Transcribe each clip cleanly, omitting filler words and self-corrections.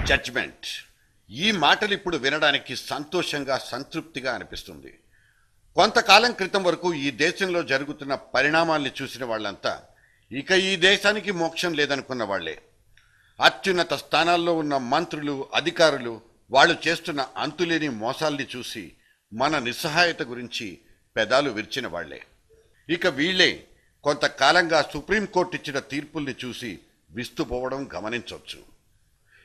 Judgement. ఈ మాటలు ఇప్పుడు వినడానికి సంతోషంగా సంతృప్తిగా అనిపిస్తుంది. కొంతకాలం క్రితం వరకు ఈ దేశంలో జరుగుతున్న పరిణామాల్ని చూసిన వాళ్ళంతా ఇక ఈ దేశానికి మోక్షం లేదనుకున్న వాళ్లే. అత్యున్నత స్థానాల్లో ఉన్న మంత్రులు, అధికారులు వాళ్ళు చేస్తున్న అంతులేని మోసాల్ని చూసి మన నిస్సహాయత గురించి పెదాలు విరిచిన వాళ్లే. ఇక వీళ్లే కొంతకాలంగా సుప్రీంకోర్టు ఇచ్చిన తీర్పుల్ని చూసి విస్తుపోవడం గమనించవచ్చు.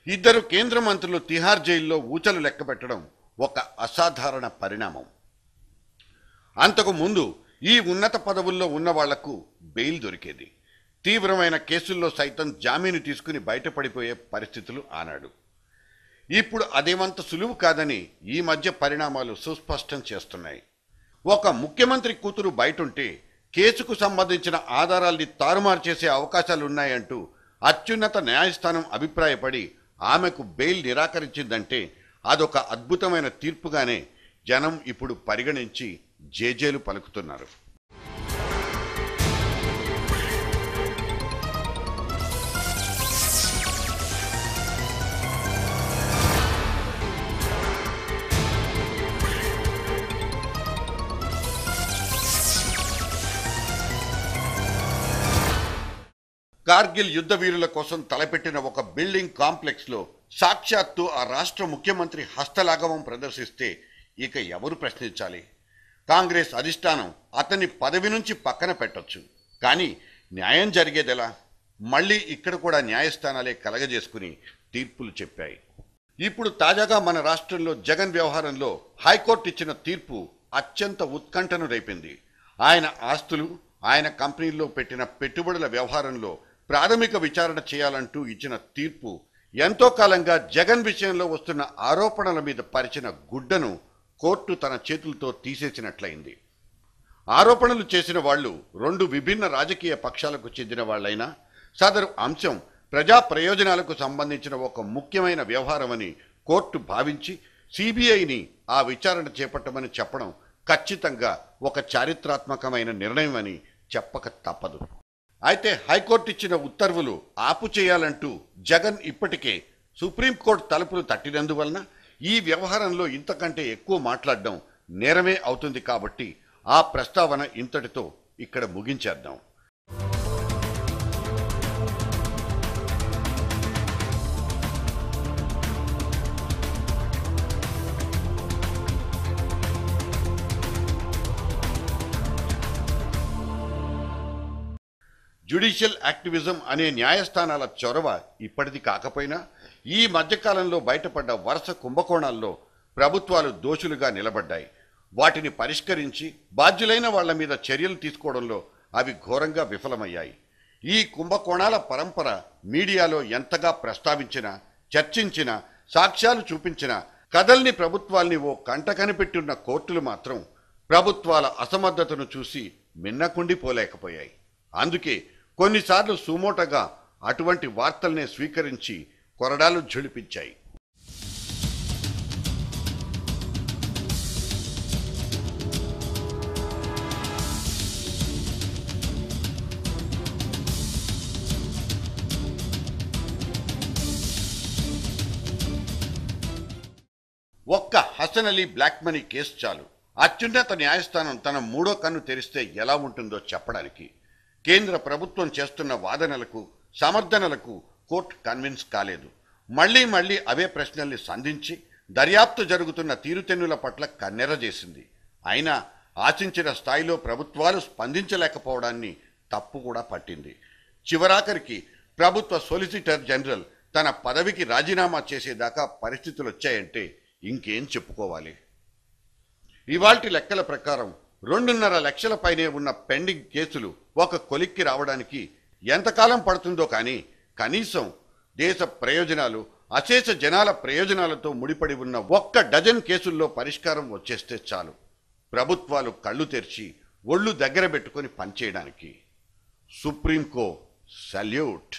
2 కేంద్ర మంత్రులు తిహార్ జైల్లో ఊచలు లెక్కబెట్టడం ఒక అసాధారణ పరిణామం. అంతకు ముందు ఈ ఉన్నత పదవుల్లో ఉన్న వాళ్లకు బెయిల్ దొరికేది. తీవ్రమైన కేసుల్లో సైతం జామీను తీసుకుని బయటపడిపోయే పరిస్థితులు ఆనాడు. ఇప్పుడు అదేమంత సులువు కాదని ఈ మధ్య పరిణామాలు సుస్పష్టం చేస్తున్నాయి. ఒక ముఖ్యమంత్రి కూతురు బయటుంటే కేసుకు సంబంధించిన ఆధారాల్ని తారుమారు చేసే అవకాశాలున్నాయంటూ అత్యున్నత న్యాయస్థానం అభిప్రాయపడి ఆమెకు బెయిల్ నిరాకరించిందంటే అదొక అద్భుతమైన తీర్పుగానే జనం ఇప్పుడు పరిగణించి జేజేలు పలుకుతున్నారు. కార్గిల్ యుద్ధ వీరుల కోసం తలపెట్టిన ఒక బిల్డింగ్ కాంప్లెక్స్లో సాక్షాత్తు ఆ రాష్ట్ర ముఖ్యమంత్రి హస్తలాఘవం ప్రదర్శిస్తే ఇక ఎవరు ప్రశ్నించాలి? కాంగ్రెస్ అధిష్టానం అతన్ని పదవి నుంచి పక్కన పెట్టొచ్చు, కానీ న్యాయం జరిగేదెలా? మళ్ళీ ఇక్కడ కూడా న్యాయస్థానాలే కలగజేసుకుని తీర్పులు చెప్పాయి. ఇప్పుడు తాజాగా మన రాష్ట్రంలో జగన్ వ్యవహారంలో హైకోర్టు ఇచ్చిన తీర్పు అత్యంత ఉత్కంఠను రేపింది. ఆయన ఆస్తులు, ఆయన కంపెనీల్లో పెట్టిన పెట్టుబడుల వ్యవహారంలో ప్రాథమిక విచారణ చేయాలంటూ ఇచ్చిన తీర్పు ఎంతో కాలంగా జగన్ విషయంలో వస్తున్న ఆరోపణల మీద పరిచిన గుడ్డను కోర్టు తన చేతులతో తీసేసినట్లయింది. ఆరోపణలు చేసిన వాళ్లు 2 విభిన్న రాజకీయ పక్షాలకు చెందిన వాళ్లైనా సదరు అంశం ప్రజా ప్రయోజనాలకు సంబంధించిన ఒక ముఖ్యమైన వ్యవహారమని కోర్టు భావించి సిబిఐని ఆ విచారణ చేపట్టమని చెప్పడం ఖచ్చితంగా ఒక చారిత్రాత్మకమైన నిర్ణయం అని చెప్పక తప్పదు. అయితే హైకోర్టు ఇచ్చిన ఉత్తర్వులు ఆపు చేయాలంటూ జగన్ ఇప్పటికే సుప్రీంకోర్టు తలుపులు తట్టినందువలన ఈ వ్యవహారంలో ఇంతకంటే ఎక్కువ మాట్లాడడం నేరమే అవుతుంది. కాబట్టి ఆ ప్రస్తావన ఇంతటితో ఇక్కడ ముగించేద్దాం. జ్యుడిషియల్ యాక్టివిజం అనే న్యాయస్థానాల చొరవ ఇప్పటిది కాకపోయినా ఈ మధ్యకాలంలో బయటపడ్డ వరుస కుంభకోణాల్లో ప్రభుత్వాలు దోషులుగా నిలబడ్డాయి. వాటిని పరిష్కరించి బాధ్యులైన వాళ్ల మీద చర్యలు తీసుకోవడంలో అవి ఘోరంగా విఫలమయ్యాయి. ఈ కుంభకోణాల పరంపర మీడియాలో ఎంతగా ప్రస్తావించినా, చర్చించినా, సాక్ష్యాలు చూపించినా కదల్ని ప్రభుత్వాల్ని ఓ కంట కనిపెట్టున్న కోర్టులు మాత్రం ప్రభుత్వాల అసమర్థతను చూసి మిన్నకుండిపోలేకపోయాయి. అందుకే కొన్నిసార్లు సుమోటగా అటువంటి వార్తల్నే స్వీకరించి కొరడాలు ఝుళిపించాయి. ఒక్క Hasan Ali black money case చాలు అత్యున్నత న్యాయస్థానం తన 3వ కన్ను తెరిస్తే ఎలా ఉంటుందో చెప్పడానికి. కేంద్ర ప్రభుత్వం చేస్తున్న వాదనలకు, సమర్థనలకు కోర్టు కన్విన్స్ కాలేదు. మళ్లీ అవే ప్రశ్నల్ని సంధించి దర్యాప్తు జరుగుతున్న తీరుతెన్నుల పట్ల కన్నెర చేసింది. అయినా ఆశించిన స్థాయిలో ప్రభుత్వాలు స్పందించలేకపోవడాన్ని తప్పు కూడా పట్టింది. చివరాఖరికి ప్రభుత్వ సొలిసిటర్ జనరల్ తన పదవికి రాజీనామా చేసేదాకా పరిస్థితులు వచ్చాయంటే ఇంకేం చెప్పుకోవాలి? ఇవాల్టి లెక్కల ప్రకారం 2.5 లక్షల పైనే ఉన్న పెండింగ్ కేసులు ఒక కొలిక్కి రావడానికి ఎంతకాలం పడుతుందో, కానీ కనీసం దేశ ప్రయోజనాలు, అశేష జనాల ప్రయోజనాలతో ముడిపడి ఉన్న 1 డజన్ కేసుల్లో పరిష్కారం వచ్చేస్తే చాలు ప్రభుత్వాలు కళ్ళు తెరిచి ఒళ్ళు దగ్గర పెట్టుకొని పనిచేయడానికి. సుప్రీంకో సల్యూట్.